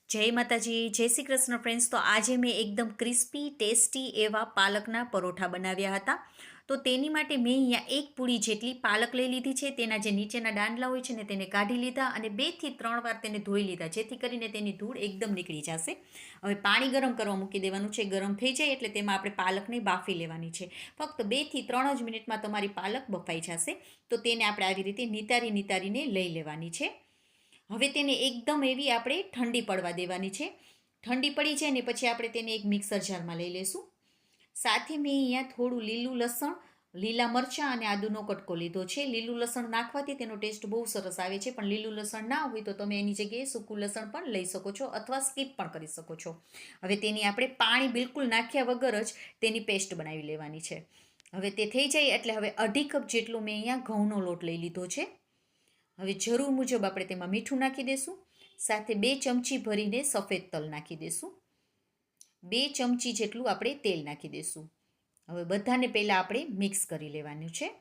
જય માતાજી, જય શ્રી કૃષ્ણ ફ્રેન્ડ્સ. તો આજે મેં એકદમ ક્રિસ્પી ટેસ્ટી એવા પાલકના પરોઠા બનાવ્યા હતા. તો તેની માટે મેં અહીંયા એક પૂરી જેટલી પાલક લઈ લીધી છે. તેના જે નીચેના દાંડલા હોય છે ને તેને કાઢી લીધા અને 2 થી 3 વાર તેને ધોઈ લીધા, જેથી કરીને તેની ધૂળ એકદમ નીકળી જશે. હવે પાણી ગરમ કરવા મૂકી દેવાનું છે. ગરમ થઈ જાય એટલે તેમાં આપણે પાલકને બાફી લેવાની છે. ફક્ત 2 થી 3 જ મિનિટમાં તમારી પાલક બફાઈ જશે. તો તેને આપણે આવી રીતે નિતારીને લઈ લેવાની છે. હવે તેને એકદમ એવી આપણે ઠંડી પડવા દેવાની છે. ઠંડી પડી જાય ને પછી આપણે તેને એક મિક્સર જારમાં લઈ લઈશું. સાથે મેં અહીંયા થોડું લીલું લસણ, લીલા મરચાં અને આદુનો કટકો લીધો છે. લીલું લસણ નાખવાથી તેનો ટેસ્ટ બહુ સરસ આવે છે, પણ લીલું લસણ ના હોય તો તમે એની જગ્યાએ સૂકું લસણ પણ લઈ શકો છો અથવા સ્કીપ પણ કરી શકો છો. હવે તેની આપણે પાણી બિલકુલ નાખ્યા વગર જ તેની પેસ્ટ બનાવી લેવાની છે. હવે તે થઈ જાય એટલે હવે 1/2 કપ જેટલો મેં અહીંયા ઘઉંનો લોટ લઈ લીધો છે. હવે જરૂર મુજબ આપણે તેમાં મીઠું નાખી દઈશું. સાથે 2 ચમચી ભરીને સફેદ તલ નાખી દઈશું. 2 ચમચી જેટલું આપણે તેલ નાખી દઈશું. હવે બધાને પહેલાં આપણે મિક્સ કરી લેવાનું છે.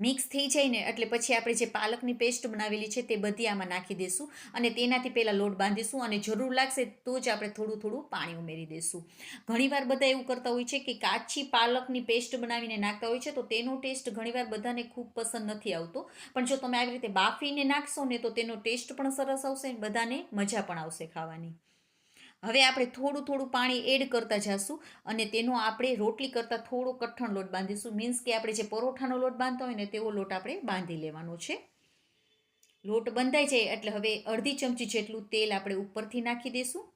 મિક્સ થઈ જાય ને એટલે પછી આપણે જે પાલકની પેસ્ટ બનાવેલી છે તે બધી આમાં નાખી દઈશું અને તેનાથી પહેલાં લોટ બાંધીશું અને જરૂર લાગશે તો જ આપણે થોડું થોડું પાણી ઉમેરી દઈશું. ઘણીવાર બધા એવું કરતા હોય છે કે કાચી પાલકની પેસ્ટ બનાવીને નાખતા હોય છે, તો તેનો ટેસ્ટ ઘણીવાર બધાને ખૂબ પસંદ નથી આવતો. પણ જો તમે આવી રીતે બાફીને નાખશો ને તો તેનો ટેસ્ટ પણ સરસ આવશે અને બધાને મજા પણ આવશે ખાવાની. હવે આપણે થોડું થોડું પાણી એડ કરતા જઈશું અને તેનો આપણે રોટલી કરતાં થોડો કઠણ લોટ બાંધીશું. મીન્સ કે આપણે જે પરોઠાનો લોટ બાંધતા હોય ને તેવો લોટ આપણે બાંધી લેવાનો છે. લોટ બંધાઈ જાય એટલે હવે 1/2 ચમચી જેટલું તેલ આપણે ઉપરથી નાખી દઈશું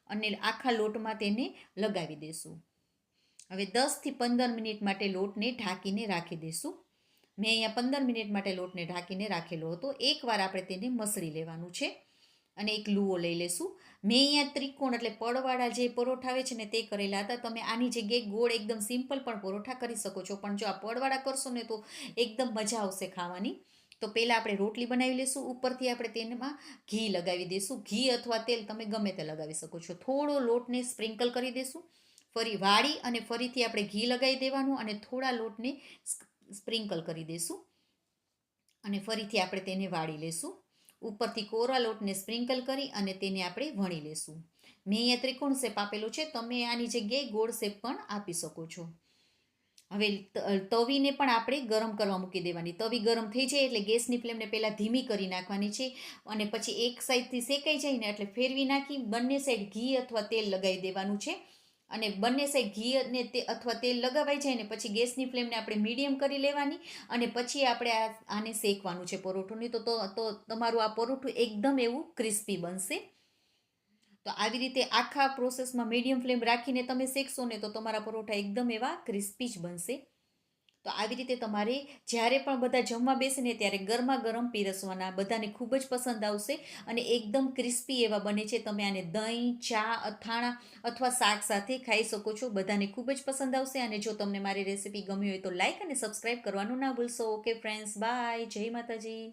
અને આખા લોટમાં તેને લગાવી દઈશું. હવે 10 થી 15 મિનિટ માટે લોટને ઢાંકીને રાખી દઈશું. મેં અહીંયા 15 મિનિટ માટે લોટને ઢાંકીને રાખેલો હતો. એકવાર આપણે તેને મસળી લેવાનું છે અને એક લુઓ લઈ લેશું. મેં અહીંયા ત્રિકોણ એટલે પડવાળા જે પરોઠા આવે છે ને તે કરેલા હતા. તમે આની જગ્યાએ ગોળ એકદમ સિમ્પલ પણ પરોઠા કરી શકો છો, પણ જો આ પડવાળા કરશો ને તો એકદમ મજા આવશે ખાવાની. તો પહેલાં આપણે રોટલી બનાવી લઈશું. ઉપરથી આપણે તેમાં ઘી લગાવી દઈશું. ઘી અથવા તેલ તમે ગમે તે લગાવી શકો છો. થોડો લોટને સ્પ્રિંકલ કરી દઈશું. ફરી વાળી અને ફરીથી આપણે ઘી લગાવી દેવાનું અને થોડા લોટને સ્પ્રિંકલ કરી દઈશું અને ફરીથી આપણે તેને વાળી લઈશું. ઉપરથી કોરા લોટને સ્પ્રિંકલ કરી અને તેને આપણે વણી લેશું. મેં અહીંયા ત્રિકોણ શેપ આપેલો છે, તમે આની જગ્યાએ ગોળ શેપ પણ આપી શકો છો. હવે તવીને પણ આપણે ગરમ કરવા મૂકી દેવાની. તવી ગરમ થઈ જાય એટલે ગેસની ફ્લેમને પહેલાં ધીમી કરી નાખવાની છે અને પછી એક સાઈડથી શેકાઈ જાય ને એટલે ફેરવી નાખી બંને સાઈડ ઘી અથવા તેલ લગાવી દેવાનું છે અને બંને સાઈડ ઘી અને અથવા તેલ લગાવાઈ જાય ને પછી ગેસની ફ્લેમને આપણે મીડિયમ કરી લેવાની અને પછી આપણે આને શેકવાનું છે પરોઠુંની. તો તમારું આ પરોઠું એકદમ એવું ક્રિસ્પી બનશે. તો આવી રીતે આખા પ્રોસેસમાં મીડિયમ ફ્લેમ રાખીને તમે શેકશો ને તો તમારા પરોઠા એકદમ એવા ક્રિસ્પી જ બનશે. તો આવી રીતે તમારે જ્યારે પણ બધા જમવા બેસે ને ત્યારે ગરમા ગરમ પીરસવાના, બધાને ખૂબ જ પસંદ આવશે અને એકદમ ક્રિસ્પી એવા બને છે. તમે આને દહીં, ચા, અથાણા અથવા શાક સાથે ખાઈ શકો છો. બધાને ખૂબ જ પસંદ આવશે. અને જો તમને મારી રેસીપી ગમી હોય તો લાઈક અને સબસ્ક્રાઈબ કરવાનું ના ભૂલશો. ઓકે ફ્રેન્ડ્સ, બાય, જય માતાજી.